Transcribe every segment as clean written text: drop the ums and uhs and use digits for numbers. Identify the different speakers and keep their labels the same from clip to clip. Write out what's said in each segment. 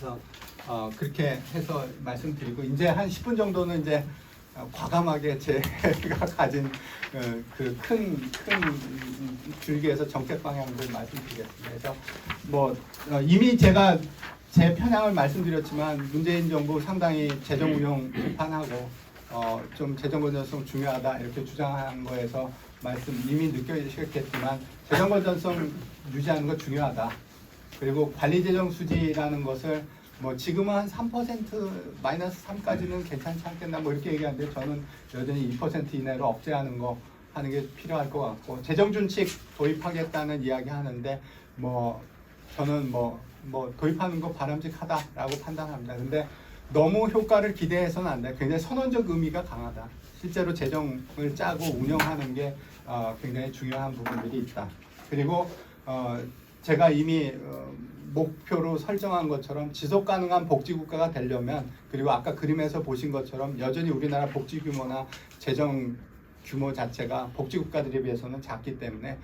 Speaker 1: 그래서 그렇게 해서 말씀드리고 이제 한 10분 정도는 이제 과감하게 제가 가진 그 큰 줄기에서 정책 방향들 말씀드리겠습니다. 그래서 뭐 이미 제가 제 편향을 말씀드렸지만 문재인 정부 상당히 재정 운용 비판하고 좀 재정 건전성 중요하다 이렇게 주장한 거에서 말씀 이미 느껴지셨겠지만 재정 건전성 유지하는 거 중요하다. 그리고 관리 재정 수지라는 것을 뭐 지금은 한 3% 마이너스 3까지는 괜찮지 않겠나 뭐 이렇게 얘기하는데 저는 여전히 2% 이내로 억제하는 거 하는 게 필요할 것 같고 재정 준칙 도입하겠다는 이야기 하는데 뭐 저는 뭐 도입하는 거 바람직하다라고 판단합니다. 근데 너무 효과를 기대해서는 안 돼. 굉장히 선언적 의미가 강하다. 실제로 재정을 짜고 운영하는 게 굉장히 중요한 부분들이 있다. 그리고 제가 이미 목표로 설정한 것처럼 지속 가능한 복지 국가가 되려면 그리고 아까 그림에서 보신 것처럼 여전히 우리나라 복지 규모나 재정 규모 자체가 복지 국가들에 비해서는 작기 때문에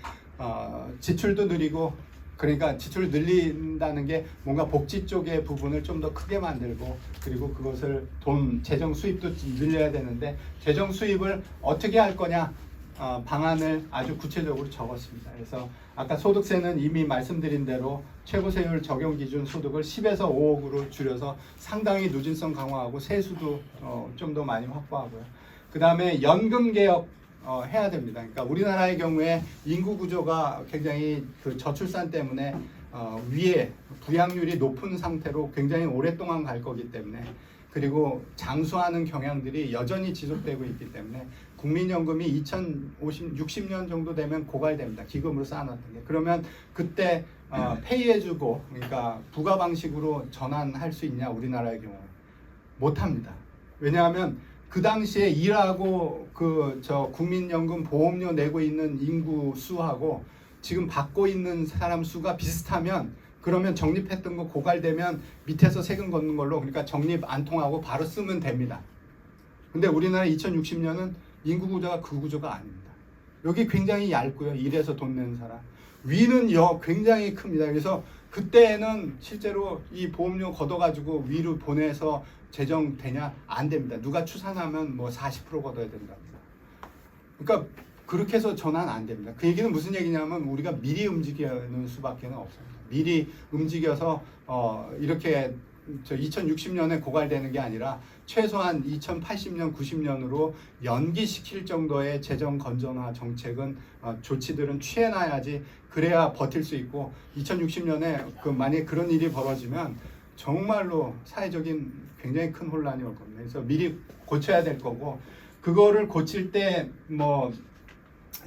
Speaker 1: 지출도 느리고 그러니까 지출을 늘린다는 게 뭔가 복지 쪽의 부분을 좀 더 크게 만들고 그리고 그것을 재정 수입도 늘려야 되는데 재정 수입을 어떻게 할 거냐 방안을 아주 구체적으로 적었습니다. 그래서 아까 소득세는 이미 말씀드린 대로 최고세율 적용 기준 소득을 10에서 5억으로 줄여서 상당히 누진성 강화하고 세수도 좀 더 많이 확보하고요. 그 다음에 연금 개혁 해야 됩니다. 그러니까 우리나라의 경우에 인구 구조가 굉장히 그 저출산 때문에 위에 부양률이 높은 상태로 굉장히 오랫동안 갈 거기 때문에 그리고 장수하는 경향들이 여전히 지속되고 있기 때문에 국민연금이 2060년 정도 되면 고갈됩니다. 기금으로 쌓아놨던 게. 그러면 그때 페이해주고 그러니까 부가 방식으로 전환할 수 있냐 우리나라의 경우에 못합니다. 왜냐하면 그 당시에 일하고 국민연금 보험료 내고 있는 인구 수하고 지금 받고 있는 사람 수가 비슷하면 그러면 적립했던 거 고갈되면 밑에서 세금 걷는 걸로 그러니까 적립 안 통하고 바로 쓰면 됩니다. 근데 우리나라 2060년은 인구 구조가 그 구조가 아닙니다. 여기 굉장히 얇고요. 일해서 돈 내는 사람. 위는 굉장히 큽니다. 그래서 그때는 실제로 이 보험료 걷어가지고 위로 보내서 재정되냐? 안 됩니다. 누가 추산하면 뭐 40% 걷어야 된답니다. 그러니까 그렇게 해서 전환 안 됩니다. 그 얘기는 무슨 얘기냐면 우리가 미리 움직이는 수밖에 없습니다. 미리 움직여서 이렇게 2060년에 고갈되는 게 아니라 최소한 2080년, 90년으로 연기시킬 정도의 재정 건전화 정책은 조치들은 취해놔야지 그래야 버틸 수 있고 2060년에 만약에 그런 일이 벌어지면 정말로 사회적인 굉장히 큰 혼란이 올 겁니다. 그래서 미리 고쳐야 될 거고 그거를 고칠 때 뭐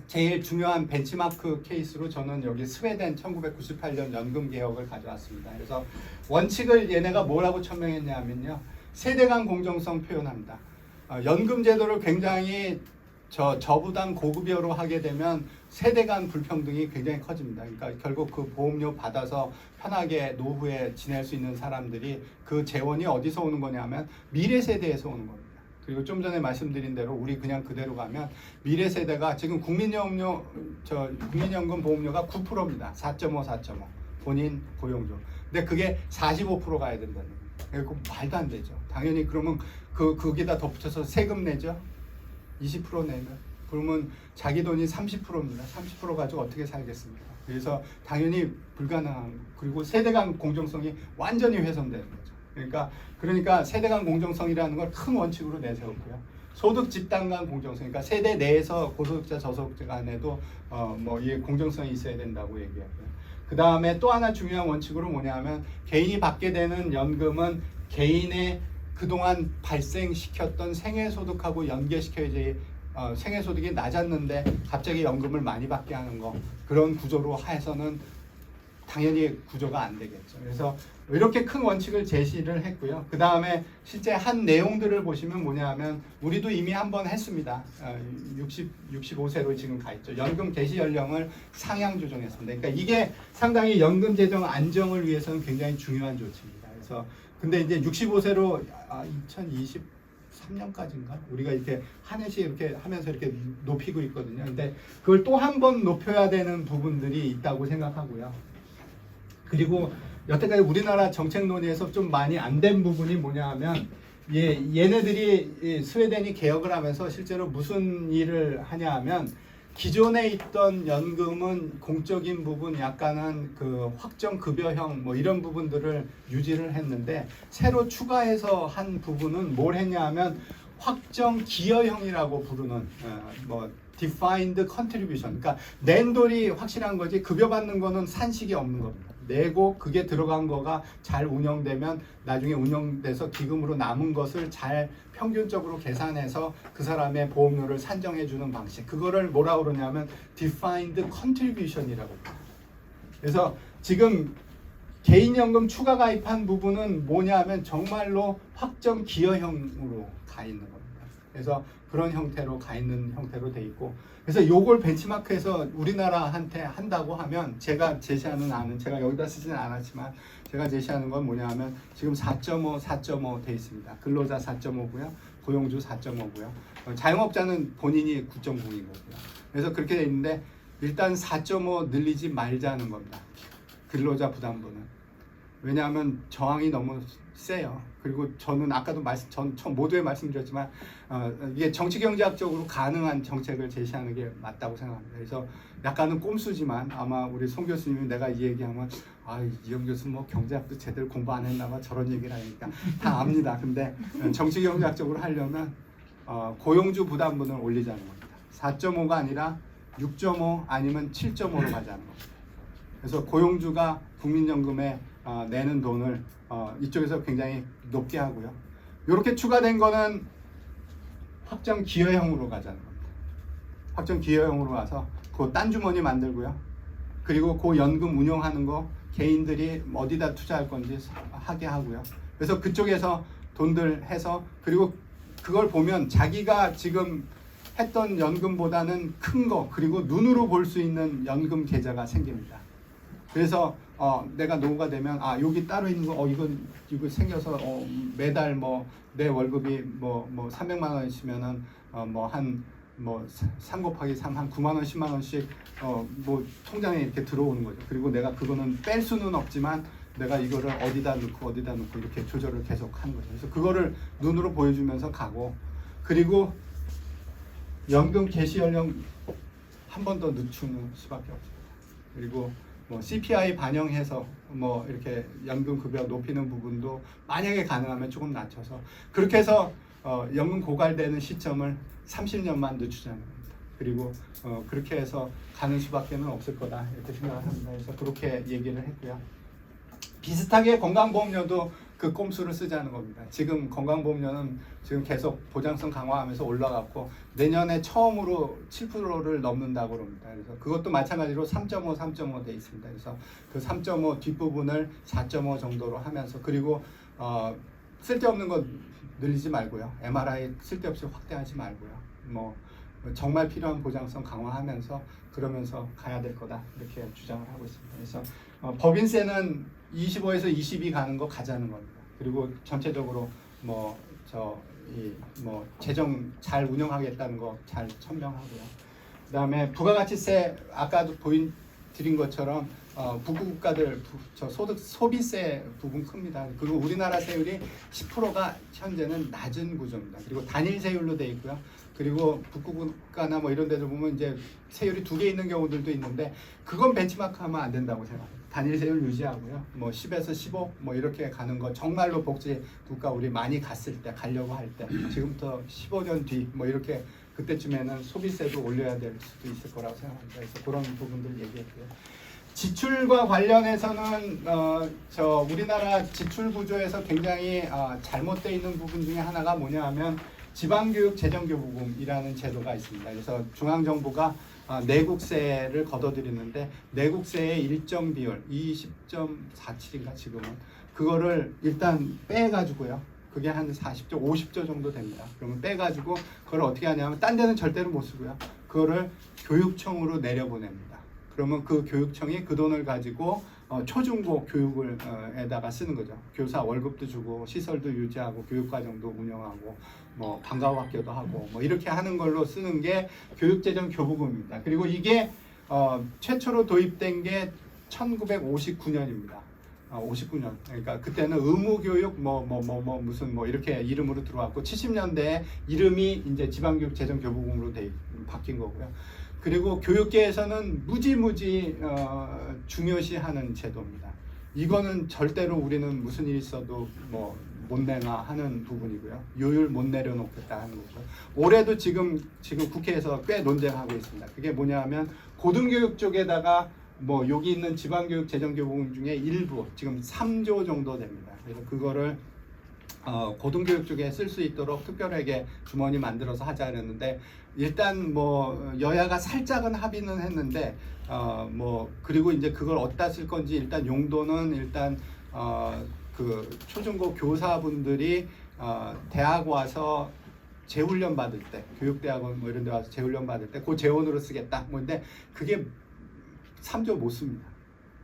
Speaker 1: 제일 중요한 벤치마크 케이스로 저는 여기 스웨덴 1998년 연금 개혁을 가져왔습니다. 그래서 원칙을 얘네가 뭐라고 천명했냐면요. 세대 간 공정성 표현합니다. 연금 제도를 굉장히 저부담 고급여로 하게 되면 세대 간 불평등이 굉장히 커집니다. 그러니까 결국 그 보험료 받아서 편하게 노후에 지낼 수 있는 사람들이 그 재원이 어디서 오는 거냐면 미래 세대에서 오는 겁니다. 그리고 좀 전에 말씀드린 대로 우리 그냥 그대로 가면 미래 세대가 지금 국민연금 보험료가 9%입니다. 4.5 본인 고용주. 근데 그게 45% 가야 된다는 거예요. 그거 말도 안 되죠. 당연히 그러면 거기다 덧붙여서 세금 내죠. 20% 내면 그러면 자기 돈이 30%입니다. 30% 가지고 어떻게 살겠습니까? 그래서 당연히 불가능한 그리고 세대 간 공정성이 완전히 훼손되는 거죠. 그러니까 세대 간 공정성이라는 걸 큰 원칙으로 내세웠고요. 소득 집단 간 공정성, 그러니까 세대 내에서 고소득자 저소득자 간에도 이 공정성이 있어야 된다고 얘기하고요. 그 다음에 또 하나 중요한 원칙으로 뭐냐면 개인이 받게 되는 연금은 개인의 그동안 발생시켰던 생애소득하고 연계시켜야지 생애소득이 낮았는데 갑자기 연금을 많이 받게 하는 거 그런 구조로 해서는 당연히 구조가 안 되겠죠. 그래서 이렇게 큰 원칙을 제시를 했고요. 그 다음에 실제 한 내용들을 보시면 뭐냐면 우리도 이미 한번 했습니다. 65세로 지금 가 있죠. 연금 개시 연령을 상향 조정했습니다. 그러니까 이게 상당히 연금 재정 안정을 위해서는 굉장히 중요한 조치입니다. 그래서 근데 이제 65세로 2023년까지인가 우리가 이렇게 한 해씩 이렇게 하면서 이렇게 높이고 있거든요. 근데 그걸 또 한 번 높여야 되는 부분들이 있다고 생각하고요. 그리고 여태까지 우리나라 정책 논의에서 좀 많이 안 된 부분이 뭐냐 하면 얘네들이 스웨덴이 개혁을 하면서 실제로 무슨 일을 하냐 하면 기존에 있던 연금은 공적인 부분 약간은 그 확정 급여형 뭐 이런 부분들을 유지를 했는데 새로 추가해서 한 부분은 뭘 했냐 하면 확정 기여형이라고 부르는 뭐 defined contribution, 그러니까 낸 돈이 확실한 거지 급여받는 거는 산식이 없는 겁니다. 내고 그게 들어간 거가 잘 운영되면 나중에 운영돼서 기금으로 남은 것을 잘 평균적으로 계산해서 그 사람의 보험료를 산정해 주는 방식, 그거를 뭐라 그러냐면 defined contribution이라고 합니다. 그래서 지금 개인연금 추가 가입한 부분은 뭐냐 하면 정말로 확정 기여형으로 가 있는 겁니다. 그래서 그런 형태로 가 있는 형태로 돼 있고, 그래서 요걸 벤치마크해서 우리나라한테 한다고 하면 제가 제시하는 안은, 제가 여기다 쓰지는 않았지만 제가 제시하는 건 뭐냐 하면 지금 4.5, 4.5 돼 있습니다. 근로자 4.5고요. 고용주 4.5고요. 자영업자는 본인이 9.0인 거고요. 그래서 그렇게 돼 있는데 일단 4.5 늘리지 말자는 겁니다. 근로자 부담분은. 왜냐하면 저항이 너무 세요. 그리고 저는 아까도 전 모두에 말씀드렸지만 이게 정치경제학적으로 가능한 정책을 제시하는 게 맞다고 생각합니다. 그래서 약간은 꼼수지만 아마 우리 송 교수님이 내가 이 얘기하면 이영 교수 뭐 경제학도 제대로 공부 안 했나 봐 저런 얘기를 하니까 다 압니다. 근데 정치경제학적으로 하려면 고용주 부담분을 올리자는 겁니다. 4.5가 아니라 6.5 아니면 7.5로 가자는 겁니다. 그래서 고용주가 국민연금에 내는 돈을 이쪽에서 굉장히 높게 하고요. 이렇게 추가된 거는 확정 기여형으로 가자는 겁니다. 확정 기여형으로 가서 그 딴 주머니 만들고요. 그리고 그 연금 운용하는 거 개인들이 어디다 투자할 건지 하게 하고요. 그래서 그쪽에서 돈들 해서, 그리고 그걸 보면 자기가 지금 했던 연금보다는 큰 거, 그리고 눈으로 볼 수 있는 연금 계좌가 생깁니다. 그래서 내가 노후가 되면 여기 따로 있는 거 이거 생겨서 매달 뭐 내 월급이 뭐 300만 원이시면은 한 3 곱하기 3 한 9만 원 10만 원씩 뭐 통장에 이렇게 들어오는 거죠. 그리고 내가 그거는 뺄 수는 없지만 내가 이거를 어디다 넣고 이렇게 조절을 계속 하는 거죠. 그래서 그거를 눈으로 보여주면서 가고, 그리고 연금 개시 연령 한 번 더 늦추는 수밖에 없습니다. 그리고 뭐 CPI 반영해서 뭐 이렇게 연금 급여 높이는 부분도 만약에 가능하면 조금 낮춰서 그렇게 해서 연금 고갈되는 시점을 30년만 늦추자는 겁니다. 그리고 그렇게 해서 가는 수밖에는 없을 거다 이렇게 생각을 합니다. 그래서 그렇게 얘기를 했고요. 비슷하게 건강보험료도 그 꼼수를 쓰자는 겁니다. 지금 건강보험료는 지금 계속 보장성 강화하면서 올라갔고 내년에 처음으로 7%를 넘는다고 합니다. 그래서 그것도 마찬가지로 3.5 돼 있습니다. 그래서 그 3.5 뒷부분을 4.5 정도로 하면서, 그리고 쓸데없는 거 늘리지 말고요. MRI 쓸데없이 확대하지 말고요. 뭐 정말 필요한 보장성 강화하면서 그러면서 가야 될 거다 이렇게 주장을 하고 있습니다. 그래서 법인세는 25에서 22 가는 거 가자는 겁니다. 그리고 전체적으로 재정 잘 운영하겠다는 거 잘 천명하고요. 그다음에 부가가치세 아까도 드린 것처럼 북구 국가들 소비세 부분 큽니다. 그리고 우리나라 세율이 10%가 현재는 낮은 구조입니다. 그리고 단일 세율로 돼 있고요. 그리고 북구 국가나 뭐 이런 데들 보면 이제 세율이 2개 있는 경우들도 있는데 그건 벤치마크하면 안 된다고 생각합니다. 단일 세율 유지하고요. 뭐 10에서 15 뭐 이렇게 가는 거, 정말로 복지 국가 우리 많이 가려고 할 때 지금부터 15년 뒤 뭐 이렇게 그때쯤에는 소비세도 올려야 될 수도 있을 거라고 생각합니다. 그래서 그런 부분들 얘기했고요. 지출과 관련해서는 우리나라 지출 구조에서 굉장히 잘못되어 있는 부분 중에 하나가 뭐냐 하면 지방교육 재정교부금이라는 제도가 있습니다. 그래서 중앙정부가 내국세를 걷어들이는데 내국세의 일정 비율 20.47인가 지금은 그거를 일단 빼가지고요. 그게 한 40조, 50조 정도 됩니다. 그러면 빼가지고 그걸 어떻게 하냐면 딴 데는 절대로 못 쓰고요. 그거를 교육청으로 내려보냅니다. 그러면 그 교육청이 그 돈을 가지고 초중고 교육을 에다가 쓰는 거죠. 교사 월급도 주고 시설도 유지하고 교육과정도 운영하고 뭐 방과후학교도 하고 뭐 이렇게 하는 걸로 쓰는 게 교육재정교부금입니다. 그리고 이게 최초로 도입된 게 1959년입니다. 59년. 그러니까 그때는 의무교육 무슨 이렇게 이름으로 들어왔고 70년대에 이름이 이제 지방교육 재정교부금으로 바뀐 거고요. 그리고 교육계에서는 무지무지 중요시하는 제도입니다. 이거는 절대로 우리는 무슨 일이 있어도 못 내나 하는 부분이고요. 요율 못 내려놓겠다 하는 거죠. 올해도 지금 국회에서 꽤 논쟁하고 있습니다. 그게 뭐냐면 고등교육 쪽에다가 여기 있는 지방교육 재정교부금 중에 일부 지금 3조 정도 됩니다. 그래서 그거를 고등교육 쪽에 쓸 수 있도록 특별하게 주머니 만들어서 하자 그랬는데 일단 여야가 살짝은 합의는 했는데 그리고 이제 그걸 어디다 쓸 건지 일단 용도는 일단 그 초중고 교사분들이 대학 와서 재훈련 받을 때 교육대학원 이런 데 와서 재훈련 받을 때 그 재원으로 쓰겠다. 근데 그게 3조 못 씁니다.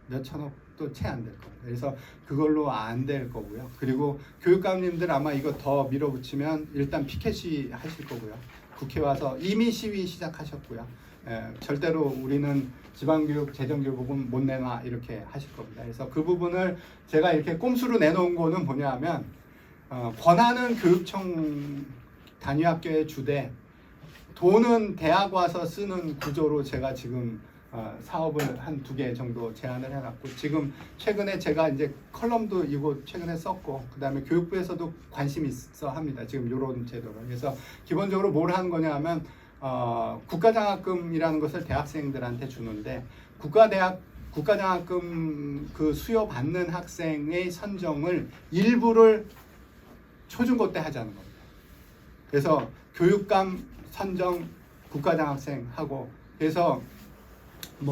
Speaker 1: 몇 천억도 채 안 될 거예요. 그래서 그걸로 안 될 거고요. 그리고 교육감님들 아마 이거 더 밀어붙이면 일단 피켓이 하실 거고요. 국회 와서 이미 시위 시작하셨고요. 절대로 우리는 지방교육 재정교부금 못 내놔 이렇게 하실 겁니다. 그래서 그 부분을 제가 이렇게 꼼수로 내놓은 거는 뭐냐면 권한은 교육청 단위학교에 주되 돈은 대학 와서 쓰는 구조로 제가 지금 사업을 한 2개 정도 제안을 해놨고 지금 최근에 제가 이제 컬럼도 이거 최근에 썼고 그 다음에 교육부에서도 관심 있어 합니다. 지금 이런 제도를. 그래서 기본적으로 뭘 하는 거냐 하면 국가장학금이라는 것을 대학생들한테 주는데 국가장학금 그 수요 받는 학생의 선정을 일부를 초중고 때 하자는 겁니다. 그래서 교육감 선정 국가장학생 하고 그래서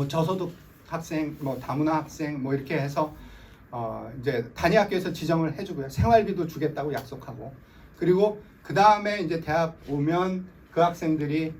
Speaker 1: 저소득 학생, 다문화 학생 이렇게 해서 이제 단위학교에서 지정을 해주고요. 생활비도 주겠다고 약속하고 그리고 그 다음에 이제 대학 오면 그 학생들이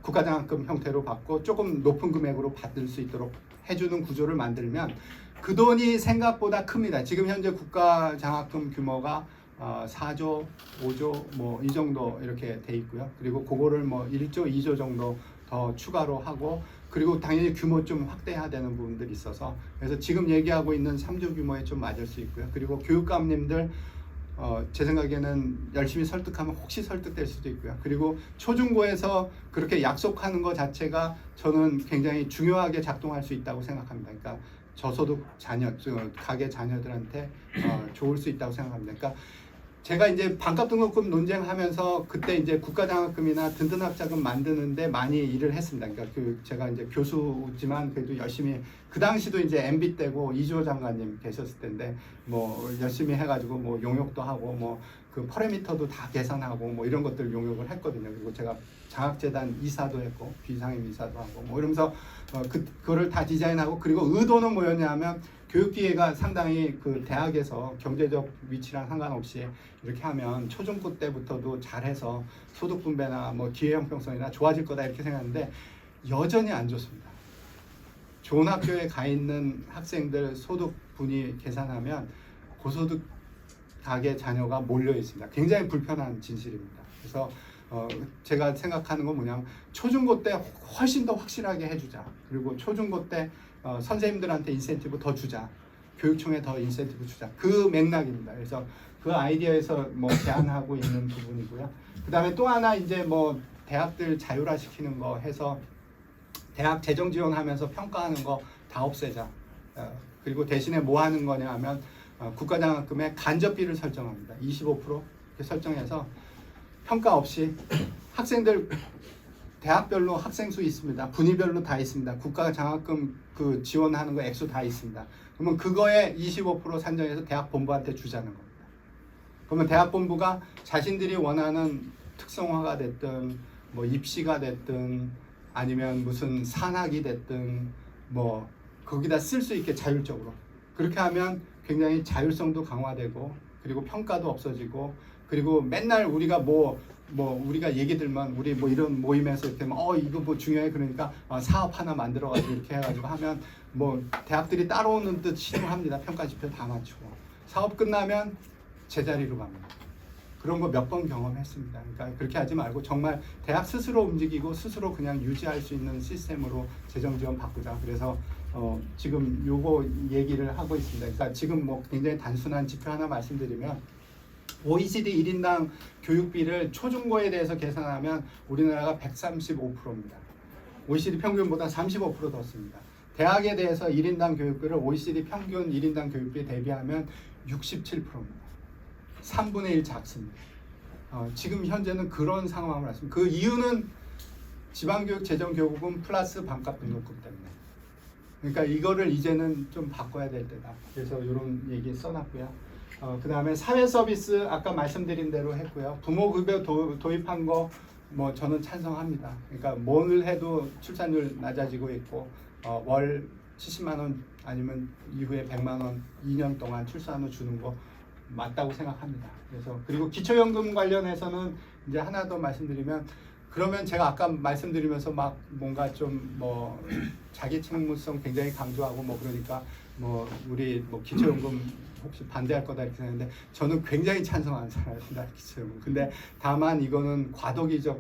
Speaker 1: 국가장학금 형태로 받고 조금 높은 금액으로 받을 수 있도록 해주는 구조를 만들면 그 돈이 생각보다 큽니다. 지금 현재 국가장학금 규모가 4조, 5조 이 정도 이렇게 돼 있고요. 그리고 그거를 1조, 2조 정도 더 추가로 하고 그리고 당연히 규모 좀 확대해야 되는 부분들이 있어서 그래서 지금 얘기하고 있는 3조 규모에 좀 맞을 수 있고요. 그리고 교육감님들 제 생각에는 열심히 설득하면 혹시 설득될 수도 있고요. 그리고 초중고에서 그렇게 약속하는 것 자체가 저는 굉장히 중요하게 작동할 수 있다고 생각합니다. 그러니까 저소득 자녀, 가계 자녀들한테 좋을 수 있다고 생각합니다. 그러니까 제가 이제 반값 등록금 논쟁하면서 그때 이제 국가장학금이나 든든학자금 만드는데 많이 일을 했습니다. 그러니까 제가 이제 교수지만 그래도 열심히 그 당시도 이제 MB 때고 이주호 장관님 계셨을 때인데 열심히 해가지고 용역도 하고 그 퍼레미터도 다 계산하고 이런 것들 용역을 했거든요. 그리고 제가 장학재단 이사도 했고 비상임 이사도 하고 이러면서 그거를 다 디자인하고 그리고 의도는 뭐였냐면 교육기회가 상당히 그 대학에서 경제적 위치랑 상관없이 이렇게 하면 초중고 때부터도 잘해서 소득 분배나 기회 형평성이나 좋아질 거다 이렇게 생각하는데 여전히 안 좋습니다. 좋은 학교에 가 있는 학생들 소득 분위 계산하면 고소득 가계 자녀가 몰려 있습니다. 굉장히 불편한 진실입니다. 그래서 제가 생각하는 건 뭐냐면 초중고 때 훨씬 더 확실하게 해주자. 그리고 초중고 때 선생님들한테 인센티브 더 주자. 교육청에 더 인센티브 주자. 그 맥락입니다. 그래서 그 아이디어에서 제안하고 있는 부분이고요. 그 다음에 또 하나 이제 대학들 자율화시키는 거 해서 대학 재정 지원하면서 평가하는 거 다 없애자. 그리고 대신에 뭐 하는 거냐 하면 국가장학금의 간접비를 설정합니다. 25% 이렇게 설정해서 평가 없이 학생들 대학별로 학생 수 있습니다. 분위별로 다 있습니다. 국가장학금 그 지원하는 거 액수 다 있습니다. 그러면 그거에 25% 산정해서 대학 본부한테 주자는 겁니다. 그러면 대학 본부가 자신들이 원하는 특성화가 됐든 입시가 됐든 아니면 무슨 산학이 됐든 거기다 쓸 수 있게 자율적으로 그렇게 하면 굉장히 자율성도 강화되고 그리고 평가도 없어지고 그리고 맨날 우리가 우리가 얘기 들면 우리 이런 모임에서 이렇게 이거 중요해 그러니까 사업 하나 만들어가지고 이렇게 해가지고 하면 대학들이 따라오는 듯 시도합니다. 평가 지표 다 맞추고 사업 끝나면 제자리로 갑니다. 그런 거 몇 번 경험했습니다. 그러니까 그렇게 하지 말고 정말 대학 스스로 움직이고 스스로 그냥 유지할 수 있는 시스템으로 재정 지원 바꾸자. 그래서 지금 요거 얘기를 하고 있습니다. 그러니까 지금 뭐 굉장히 단순한 지표 하나 말씀드리면 OECD 1인당 교육비를 초중고에 대해서 계산하면 우리나라가 135%입니다. OECD 평균보다 35% 더 씁니다. 대학에 대해서 1인당 교육비를 OECD 평균 1인당 교육비에 대비하면 67%입니다. 3분의 1 작습니다. 지금 현재는 그런 상황을 했습니다. 그 이유는 지방교육 재정교부금 플러스 반값 등록금 때문에. 그러니까 이거를 이제는 좀 바꿔야 될 때다. 그래서 이런 얘기 써놨고요. 그 다음에 사회 서비스 아까 말씀드린 대로 했고요. 부모급여 도입한 거 뭐 저는 찬성합니다. 그러니까 뭘 해도 출산율 낮아지고 있고 월 70만 원 아니면 이후에 100만 원 2년 동안 출산 후 주는 거 맞다고 생각합니다. 그래서 그리고 기초연금 관련해서는 이제 하나 더 말씀드리면 그러면 제가 아까 말씀드리면서 막 뭔가 좀 뭐 자기 책무성 굉장히 강조하고 뭐 그러니까 뭐 우리 뭐 기초연금 혹시 반대할 거다 이렇게 생각했는데 저는 굉장히 찬성하는 사람입니다. 기초연금. 근데 다만 이거는 과도기적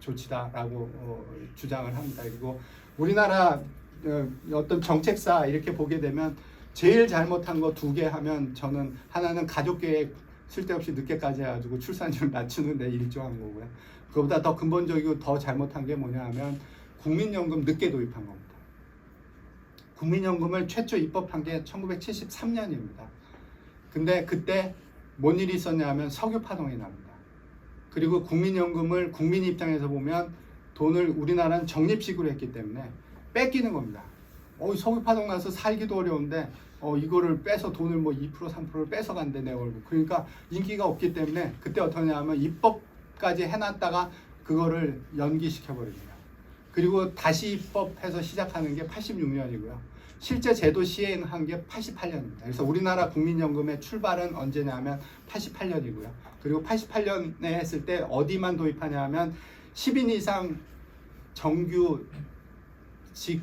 Speaker 1: 조치다라고 주장을 합니다. 그리고 우리나라 어떤 정책사 이렇게 보게 되면 제일 잘못한 거 2개 하면 저는 하나는 가족계획 쓸데없이 늦게까지 해가지고 출산율 낮추는 데 일조한 거고요. 그거보다 더 근본적이고 더 잘못한 게 뭐냐 하면 국민연금 늦게 도입한 겁니다. 국민연금을 최초 입법한 게 1973년입니다. 근데 그때 뭔 일이 있었냐 하면 석유 파동이 납니다. 그리고 국민연금을 국민 입장에서 보면 돈을 우리나라는 적립식으로 했기 때문에 뺏기는 겁니다. 석유 파동 나서 살기도 어려운데 이거를 빼서 돈을 뭐 2% 3%를 뺏어간대 내 월급. 그러니까 인기가 없기 때문에 그때 어떻게 하면 입법까지 해놨다가 그거를 연기시켜 버립니다. 그리고 다시 입법해서 시작하는 게 86년이고요. 실제 제도 시행한 게 88년입니다. 그래서 우리나라 국민연금의 출발은 언제냐면 88년이고요. 그리고 88년에 했을 때 어디만 도입하냐 하면 10인 이상 정규직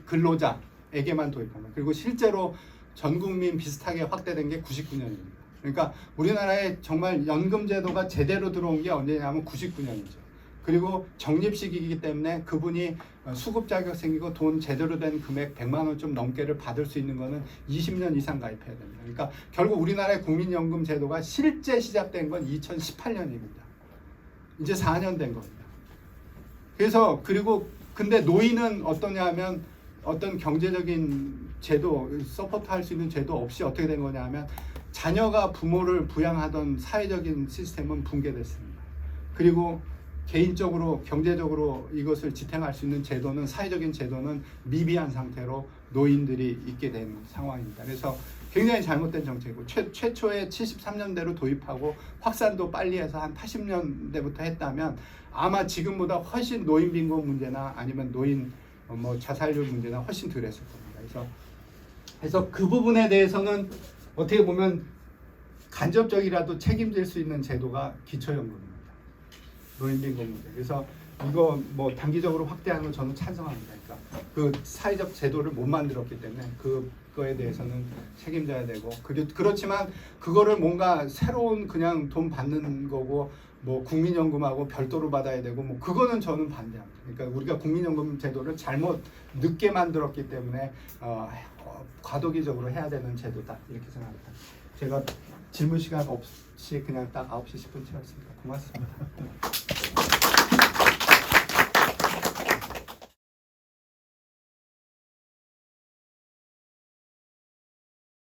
Speaker 1: 근로자에게만 도입합니다. 그리고 실제로 전 국민 비슷하게 확대된 게 99년입니다. 그러니까 우리나라에 정말 연금 제도가 제대로 들어온 게 언제냐면 99년이죠. 그리고 적립식이기 때문에 그분이 수급 자격 생기고 돈 제대로 된 금액 100만 원 좀 넘게를 받을 수 있는 거는 20년 이상 가입해야 됩니다. 그러니까 결국 우리나라의 국민연금 제도가 실제 시작된 건 2018년입니다. 이제 4년 된 겁니다. 그래서 그리고 근데 노인은 어떠냐 하면 어떤 경제적인 제도, 서포트할 수 있는 제도 없이 어떻게 된 거냐 하면 자녀가 부모를 부양하던 사회적인 시스템은 붕괴됐습니다. 그리고 개인적으로 경제적으로 이것을 지탱할 수 있는 제도는 사회적인 제도는 미비한 상태로 노인들이 있게 된 상황입니다. 그래서 굉장히 잘못된 정책이고 최초에 73년대로 도입하고 확산도 빨리 해서 한 80년대부터 했다면 아마 지금보다 훨씬 노인 빈곤 문제나 아니면 노인 뭐 자살률 문제나 훨씬 덜 했을 겁니다. 그래서 그 부분에 대해서는 어떻게 보면 간접적이라도 책임질 수 있는 제도가 기초연금입니다. 노인 빈곤 문제. 그래서 이거 뭐 단기적으로 확대하는 건 저는 찬성합니다. 그러니까 그 사회적 제도를 못 만들었기 때문에 그거에 대해서는 책임져야 되고 그렇지만 그거를 뭔가 새로운 그냥 돈 받는 거고 뭐 국민연금하고 별도로 받아야 되고 뭐 그거는 저는 반대합니다. 그러니까 우리가 국민연금 제도를 잘못 늦게 만들었기 때문에 과도기적으로 해야 되는 제도다 이렇게 생각합니다. 제가 질문 시간 없이 그냥 딱 9시 10분 채웠습니다. 고맙습니다.